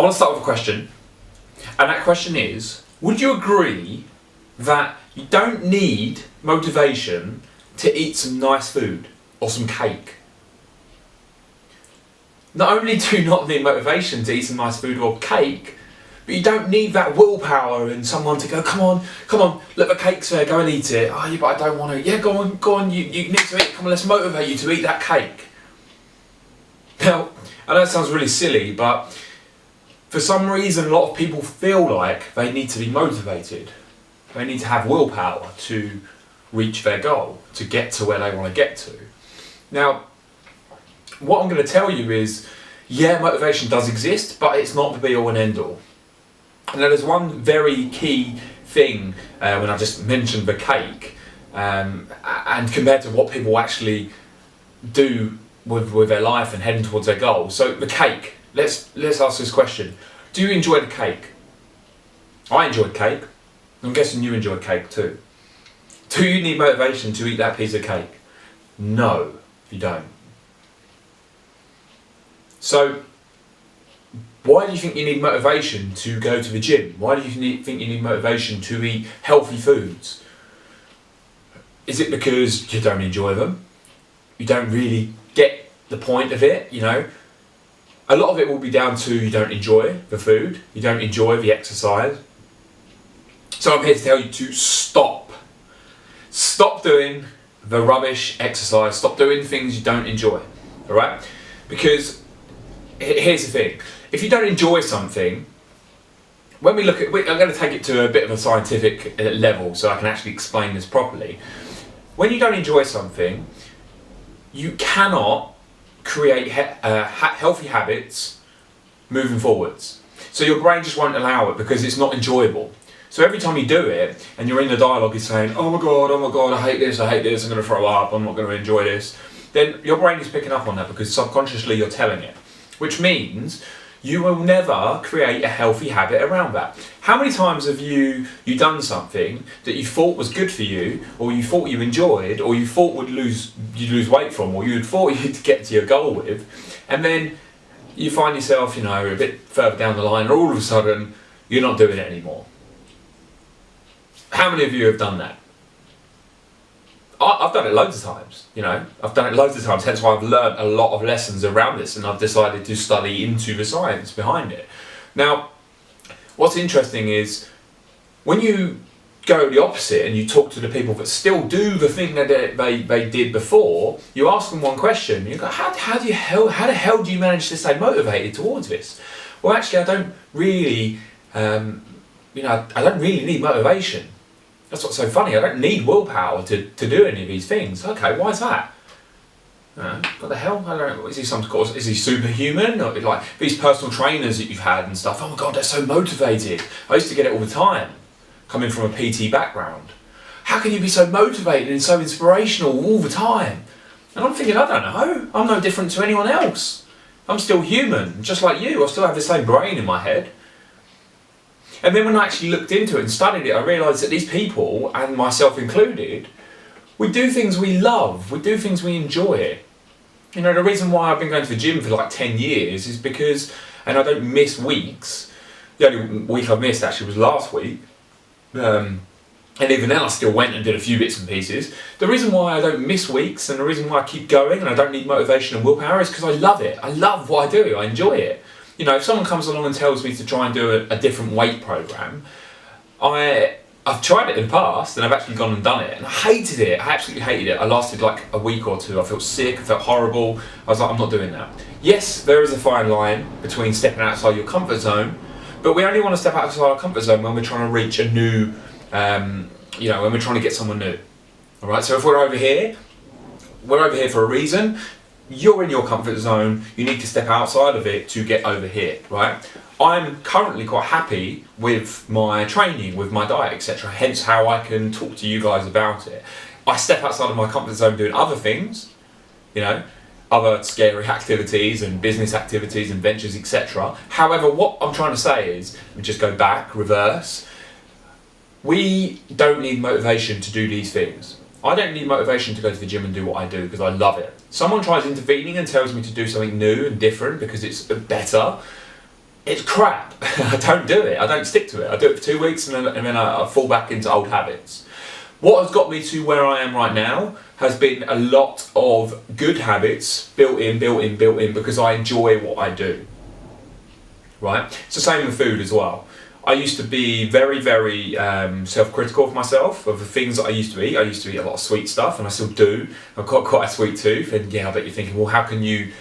want to start with a question, and that question is, would you agree that you don't need motivation to eat some nice food or some cake? Not only do you not need motivation to eat some nice food or cake, but you don't need that willpower and someone to go, come on, look, the cake's there, go and eat it. Oh, yeah, but I don't want to. Yeah, go on, you need to eat it. Come on, let's motivate you to eat that cake. Now, I know it sounds really silly, but for some reason, a lot of people feel like they need to be motivated. They need to have willpower to reach their goal, to get to where they want to get to. Now, what I'm going to tell you is, yeah, motivation does exist, but it's not the be all and end all. And there's one very key thing when I just mentioned the cake, and compared to what people actually do with their life and heading towards their goal. So the cake, let's ask this question. Do you enjoy the cake? I enjoyed cake. I'm guessing you enjoy cake too. Do you need motivation to eat that piece of cake? No, you don't. So, why do you think you need motivation to go to the gym? Why do you think you need motivation to eat healthy foods? Is it because you don't enjoy them? You don't really get the point of it, you know? A lot of it will be down to you don't enjoy the food, you don't enjoy the exercise. So I'm here to tell you to stop. Stop doing the rubbish exercise, stop doing things you don't enjoy, alright? Because here's the thing, if you don't enjoy something, when we look at, I'm going to take it to a bit of a scientific level so I can actually explain this properly. When you don't enjoy something, you cannot create healthy habits moving forwards. So your brain just won't allow it because it's not enjoyable. So every time you do it and you're in the dialogue, you're saying, oh my god, I hate this, I'm going to throw up, I'm not going to enjoy this. Then your brain is picking up on that because subconsciously you're telling it. Which means you will never create a healthy habit around that. How many times have you done something that you thought was good for you, or you thought you enjoyed, or you thought you'd lose weight from, or you thought you'd get to your goal with, and then you find yourself, you know, a bit further down the line, and all of a sudden you're not doing it anymore? How many of you have done that? I've done it loads of times, you know, hence why I've learned a lot of lessons around this, and I've decided to study into the science behind it. Now, what's interesting is, when you go the opposite and you talk to the people that still do the thing that they did before, you ask them one question, you go, how the hell do you manage to stay motivated towards this? Well, actually, I don't really, I don't really need motivation. That's what's so funny. I don't need willpower to do any of these things. Okay, why is that? What the hell? I don't know. Is he superhuman? Or like these personal trainers that you've had and stuff? Oh my god, they're so motivated. I used to get it all the time, coming from a PT background. How can you be so motivated and so inspirational all the time? And I'm thinking, I don't know. I'm no different to anyone else. I'm still human, just like you. I still have the same brain in my head. And then when I actually looked into it and studied it, I realised that these people, and myself included, we do things we love, we do things we enjoy. You know, the reason why I've been going to the gym for like 10 years is because, and I don't miss weeks, the only week I missed actually was last week, and even then I still went and did a few bits and pieces. The reason why I don't miss weeks, and the reason why I keep going and I don't need motivation and willpower, is because I love it. I love what I do, I enjoy it. You know, if someone comes along and tells me to try and do a different weight program, I've tried it in the past and I've actually gone and done it, and I hated it. I absolutely hated it. I lasted like a week or two. I felt sick, I felt horrible. I was like, I'm not doing that. Yes, there is a fine line between stepping outside your comfort zone, but we only want to step outside our comfort zone when we're trying to reach a new, when we're trying to get someone new. All right, so if we're over here for a reason. You're in your comfort zone, you need to step outside of it to get over here, right? I'm currently quite happy with my training, with my diet, etc. Hence how I can talk to you guys about it. I step outside of my comfort zone doing other things, you know, other scary activities and business activities and ventures, etc. However, what I'm trying to say is, we just go back, reverse. We don't need motivation to do these things. I don't need motivation to go to the gym and do what I do because I love it. Someone tries intervening and tells me to do something new and different because it's better. it's crap. I don't do it. I don't stick to it. I do it for 2 weeks and then I fall back into old habits. What has got me to where I am right now has been a lot of good habits built in because I enjoy what I do. Right? It's the same with food as well. I used to be very, very self-critical of myself, of the things that I used to eat. I used to eat a lot of sweet stuff, and I still do. I've got quite a sweet tooth, and yeah, I bet you're thinking, well, how can you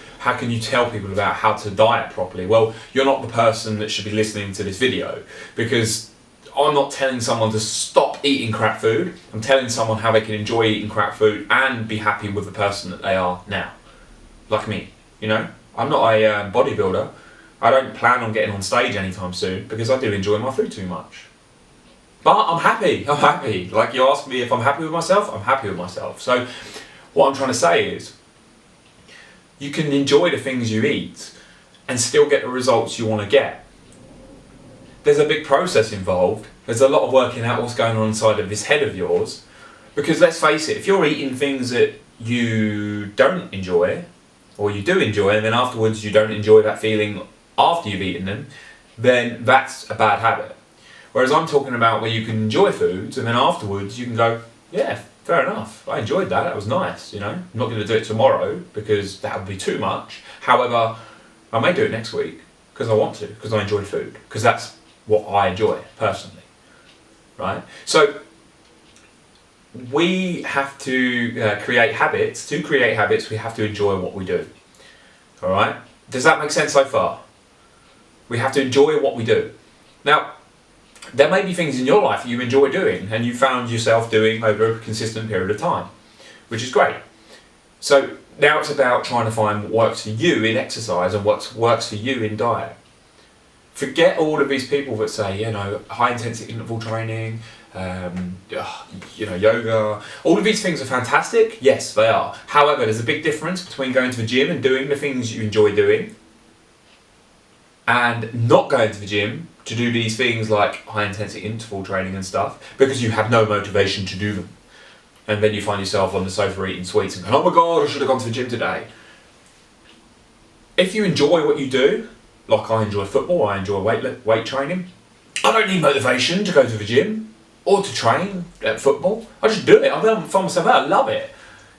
tell people about how to diet properly? Well, you're not the person that should be listening to this video, because I'm not telling someone to stop eating crap food. I'm telling someone how they can enjoy eating crap food and be happy with the person that they are now. Like me, you know? I'm not a bodybuilder. I don't plan on getting on stage anytime soon because I do enjoy my food too much. But I'm happy. Like, you ask me if I'm happy with myself, I'm happy with myself. So what I'm trying to say is, you can enjoy the things you eat and still get the results you want to get. There's a big process involved. There's a lot of working out what's going on inside of this head of yours. Because let's face it, if you're eating things that you don't enjoy, or you do enjoy, and then afterwards you don't enjoy that feeling after you've eaten them, then that's a bad habit. Whereas I'm talking about where you can enjoy foods and then afterwards you can go, yeah, fair enough, I enjoyed that, that was nice, you know. I'm not going to do it tomorrow because that would be too much. However, I may do it next week because I want to, because I enjoy food, because that's what I enjoy personally, right? So we have to create habits. To create habits, we have to enjoy what we do. All right? Does that make sense so far? We have to enjoy what we do. Now, there may be things in your life that you enjoy doing and you found yourself doing over a consistent period of time, which is great. So now it's about trying to find what works for you in exercise and what works for you in diet. Forget all of these people that say, you know, high intensity interval training, you know, yoga. All of these things are fantastic. Yes, they are. However, there's a big difference between going to the gym and doing the things you enjoy doing and not going to the gym to do these things like high intensity interval training and stuff because you have no motivation to do them. And then you find yourself on the sofa eating sweets and going, oh my God, I should have gone to the gym today. If you enjoy what you do, like I enjoy football, I enjoy weight training, I don't need motivation to go to the gym or to train at football. I just do it. I find myself out. I love it,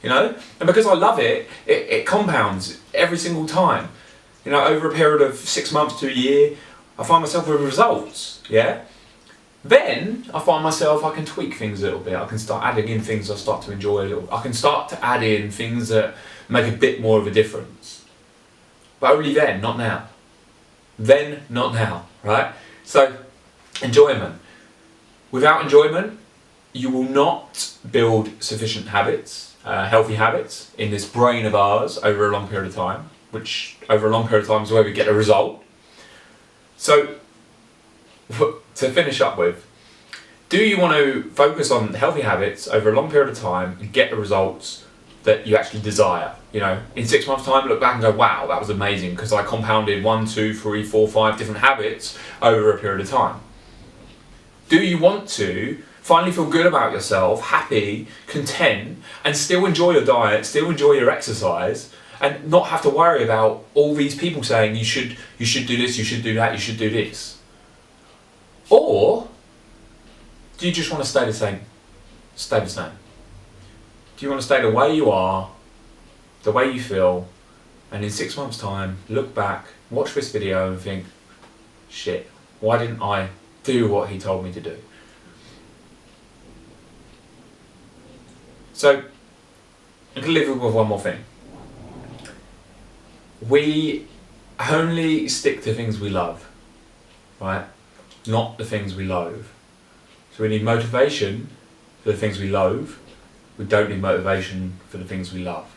you know. And because I love it, it compounds every single time. You know, over a period of 6 months to a year, I find myself with results. Yeah. Then I find myself, I can tweak things a little bit. I can start adding in things I start to enjoy a little. I can start to add in things that make a bit more of a difference. But only then, not now. Then, not now, right? So, enjoyment. Without enjoyment, you will not build sufficient habits, healthy habits, in this brain of ours over a long period of time, which over a long period of time is where we get a result. So, to finish up with, do you want to focus on healthy habits over a long period of time and get the results that you actually desire? You know, in 6 months' time, look back and go, wow, that was amazing because I compounded 1, 2, 3, 4, 5 different habits over a period of time. Do you want to finally feel good about yourself, happy, content, and still enjoy your diet, still enjoy your exercise, and not have to worry about all these people saying you should do this, you should do that, you should do this? Or do you just want to stay the same? Stay the same. Do you want to stay the way you are, the way you feel, and in 6 months' time, look back, watch this video and think, shit, why didn't I do what he told me to do? So, I'm going to leave you with one more thing. We only stick to things we love, right? Not the things we loathe. So we need motivation for the things we loathe. We don't need motivation for the things we love.